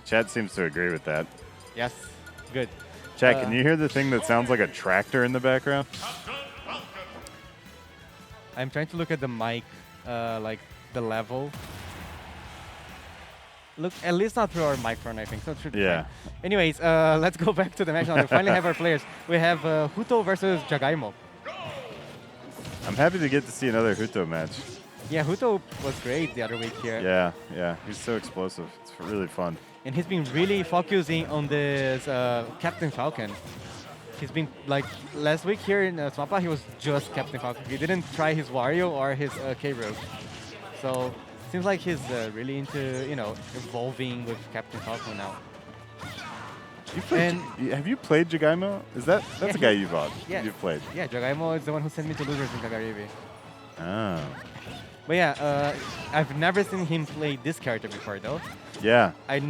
Chat seems to agree with that. Yes, good. Chat, can you hear the thing that sounds like a tractor in the background? I'm trying to look at the mic, like the level. Look, at least not through our microphone, I think. So it should be fine. Anyways, let's go back to the match now. We finally have our players. We have Huto versus Jagaimo. I'm happy to get to see another Huto match. Yeah, Huto was great the other week here. Yeah. He's so explosive. It's really fun. And he's been really focusing on this Captain Falcon. He's been, like, last week here in Sumapa, he was just Captain Falcon. He didn't try his Wario or his K-Rogue. So, seems like he's really into, you know, evolving with Captain Falcon now. Have you played Jagaimo? That's a guy you've played. Yeah, Jagaimo is the one who sent me to losers in Kagaribi. Oh. But yeah, I've never seen him play this character before though. Yeah. I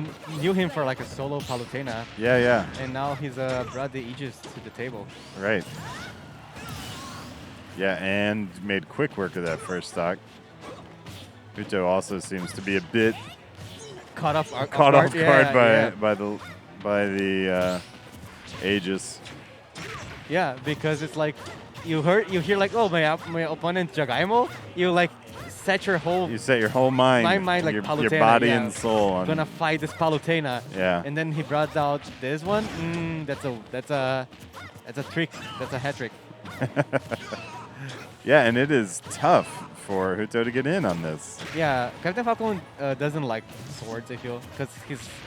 knew him for like a solo Palutena. Yeah. And now he's brought the Aegis to the table. Right. Yeah, and made quick work of that first stock. Huto also seems to be a bit caught off guard by the Aegis. Yeah, because it's like you hear like, oh, my opponent Jagaimo, you like set your whole mind, my mind like your Palutena, body and soul on gonna fight this Palutena. Yeah. And then he brought out this one. That's a trick. That's a hat trick. Yeah, and it is tough for Huto to get in on this. Yeah, Captain Falcon doesn't like swords, I feel, because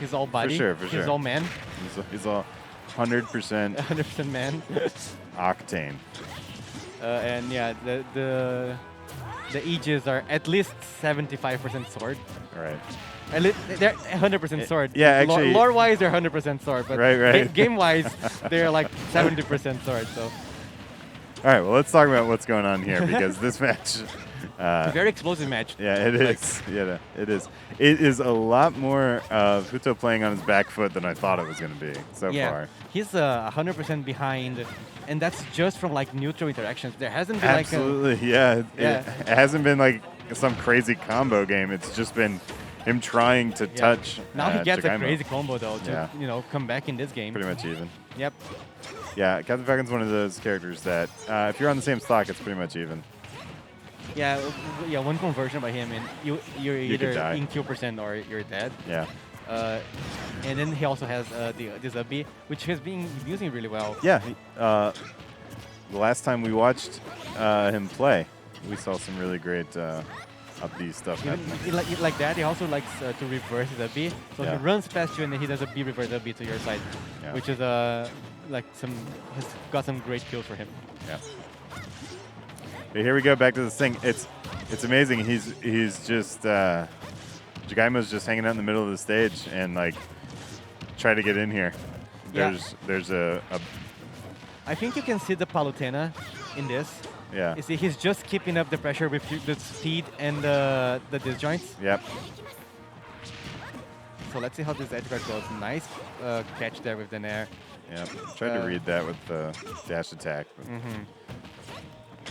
he's all body. For sure. He's all man. He's all 100%. 100% man. Octane. And yeah, the Aegis are at least 75% sword. Right. They're 100% sword. Yeah, actually. Lore-wise, they're 100% sword, but right. game-wise, they're like 70% sword. So. All right, well, let's talk about what's going on here because this match. It's a very explosive match. Yeah, it is. Yeah, it is. It is a lot more of Huto playing on his back foot than I thought it was going to be so far. He's 100% behind, and that's just from like neutral interactions. There hasn't been absolutely, It hasn't been like some crazy combo game. It's just been him trying to touch. Now he gets Jagaimo. a crazy combo though to come back in this game. Pretty much even. Yep. Yeah, Captain Falcon's one of those characters that if you're on the same stock, it's pretty much even. Yeah, one conversion by him, and you're either in Q% or you're dead. Yeah. And then he also has this B, which he's been using really well. Yeah. The last time we watched him play, we saw some really great up B stuff happening. Like that, he also likes to reverse his B. So he runs past you, and then he does a B reverse B to your side, which is has got some great kills for him. Yeah. Okay, here we go back to this thing. It's amazing. He's just Jagaimo's just hanging out in the middle of the stage and like try to get in here. There's a I think you can see the Palutena in this. Yeah. You see, he's just keeping up the pressure with the speed and the disjoints. Yep. So let's see how this edge guard goes. Nice catch there with the nair. Yeah, tried to read that with the dash attack.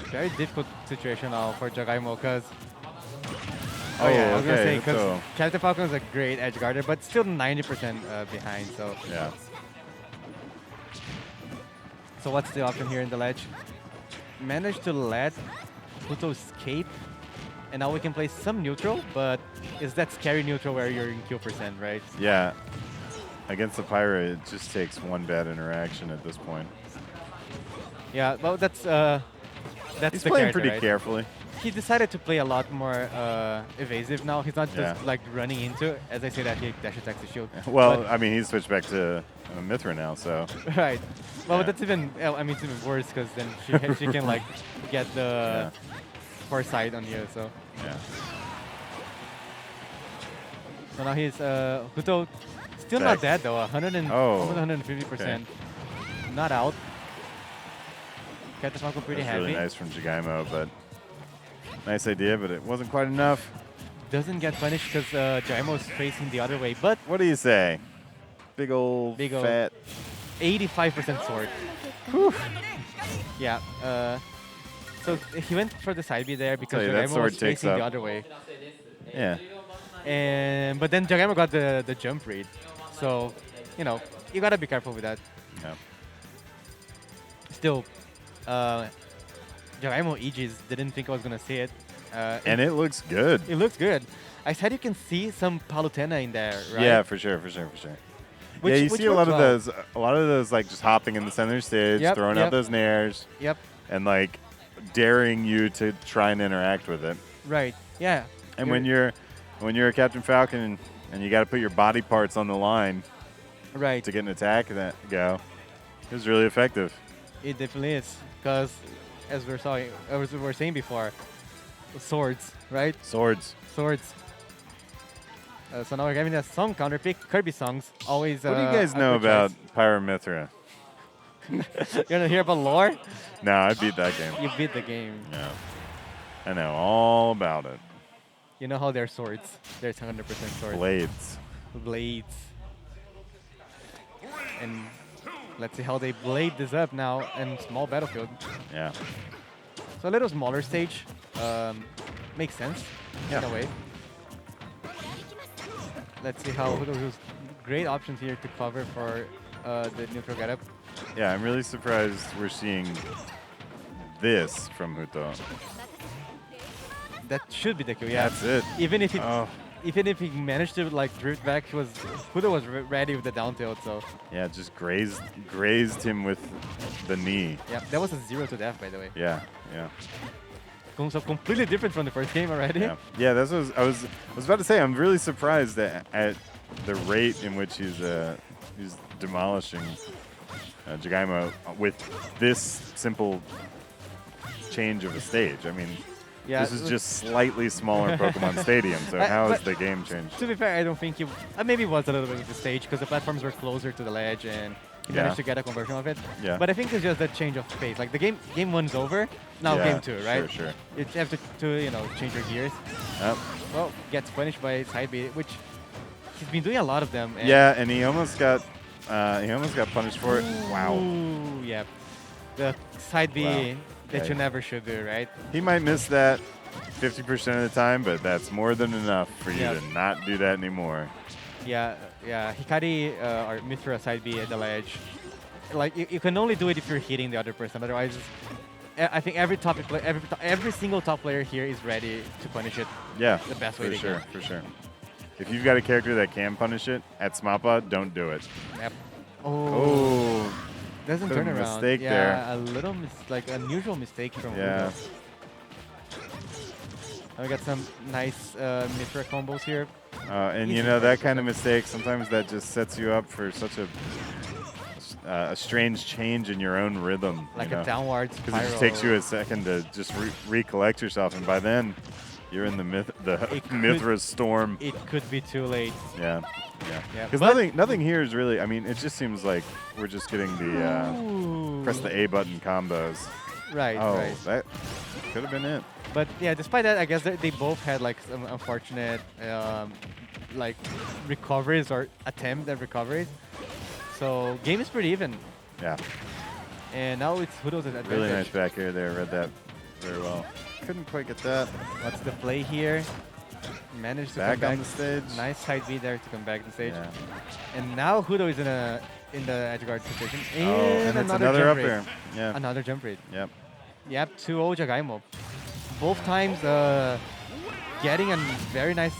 Very difficult situation now for Jagaimo because I was gonna say because Captain Falcon is a great edge guarder, but still 90% behind. So yeah. So what's the option here in the ledge? Managed to let Huto escape, and now we can play some neutral. But is that scary neutral where you're in Q%, right? Yeah. Against the Pyra, it just takes one bad interaction at this point. Yeah, well, that's He's playing pretty carefully. He decided to play a lot more evasive now. He's not just like running into it. As I say that, he dash attacks the shield. Well, I mean, he's switched back to Mythra now, so. Right. Well, but that's even, I mean, it's even worse because then she can like get the foresight on you, so. Yeah. So now he's, Huto, still not dead though, 150%. Okay. Not out. Captain Falcon pretty That's heavy. Really nice from Jagaimo, but nice idea, but it wasn't quite enough. Doesn't get punished because Jagaimo is facing the other way, but... What do you say? Big old fat... 85% sword. Whew. Yeah. So he went for the side B there because Jagaimo was facing the other way. Yeah. And but then Jagaimo got the jump read, so you know you gotta be careful with that. Yeah. Still, Jagaimo Aegis didn't think I was gonna see it. And it looks good. It looks good. I said you can see some Palutena in there, right? Yeah, for sure. Which- yeah, you which see a lot of works those. A lot of those like just hopping in the center stage, Yep, throwing yep. out those nairs, Yep. and like daring you to try and interact with it. Right. Yeah. And when you're a Captain Falcon and you got to put your body parts on the line right, to get an attack that go, it was really effective. it definitely is because as we were saying before, swords, right? Swords. Swords. So now we're having a song counter pick. Kirby songs always. What do you guys a know good about choice. Pyra Mythra? You wanna hear about lore? No, I beat that game. You beat the game. Yeah. I know all about it. You know how they're swords. They're 100% swords. Blades. Blades. And let's see how they blade this up now in small battlefield. Yeah. So a little smaller stage. Makes sense in Yeah. a way. Let's see how Huto has great options here to cover for the neutral getup. Yeah, I'm really surprised we're seeing this from Huto. That should be the kill, yeah. That's it. Even if Oh, even if he managed to like drift back, Huto was ready with the down tilt. So yeah, just grazed him with the knee. yeah, that was a 0 to death, by the way. Yeah, yeah. So completely different from the first game already. Yeah, yeah. That's what I was about to say. I'm really surprised at the rate in which he's demolishing Jagaimo with this simple change of a stage. I mean, Yeah, this is just slightly smaller Pokemon Stadium. So how has but- the game changed? To be fair, I don't think he maybe was a little bit with the stage because the platforms were closer to the ledge and he managed to get a conversion of it. Yeah. But I think it's just a change of pace. Like the game one's over, now Yeah, game two, right? Sure. You have to you know change your gears. Yep. Well, gets punished by side B, which he's been doing a lot of them. And Yeah, and he almost got punished for it. Wow. Ooh, yeah. The side B Wow. that Okay. you never should do, right? He might miss that 50% of the time, but that's more than enough for you Yeah. to not do that anymore. Yeah, yeah. Hikari or Mythra side B at the ledge. Like you can only do it if you're hitting the other person. Otherwise, I think every single top player here is ready to punish it. Yeah, The best way for they sure, can. for sure. If you've got a character that can punish it at Sumapa, don't do it. Yep. Oh, Doesn't bit of turn a around. mistake yeah, there. a little like unusual mistake from yeah. Huto. We got some nice Mythra combos here. And Easy you know, that first, kind of mistake, sometimes that just sets you up for such a strange change in your own rhythm. Like you know? a downward Because it just takes you a second to just recollect yourself, and by then, you're in the It could- Mythra storm. It could be too late. Yeah, Yeah, yeah. Because but- nothing here is really. I mean, it just seems like we're just getting the Ooh. press the A button combos. Right, Oh, right. that could have been it. But yeah, despite that, I guess they both had like some unfortunate like recoveries or attempt at recoveries. So game is pretty even. Yeah, And now it's Huto's advantage. really nice back air there. Read that very well. Couldn't quite get that. What's the play here? Managed to Back come on back. the stage. Nice side B there to come back to the stage. Yeah. And now Huto is in the edge guard position. Oh, and it's another jump up raid. air. Yeah. Another jump raid. Yep. Yep, 2-0 Jagaimo. Both times getting a very nice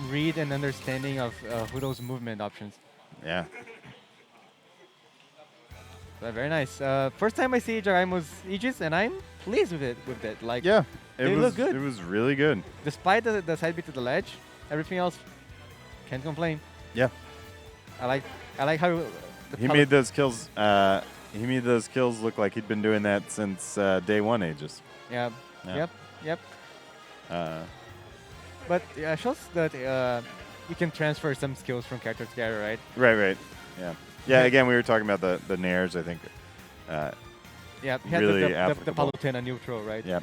read and understanding of Huto's movement options. Yeah. Very nice. First time I see Jagaimo's Aegis, and I'm pleased with it. Like, Yeah. It They was look good. It was really good. despite the side beat to the ledge, everything else can't complain. Yeah. I like how He made those kills. He made those kills look like he'd been doing that since day one Aegis. Yeah. Yeah. Yep. Uh, But yeah, shows that you can transfer some skills from character to character, right? right. Yeah. Yeah. Again, we were talking about the nairs. I think. Yeah. He had Really the applicable. Palutena neutral, right? Yeah.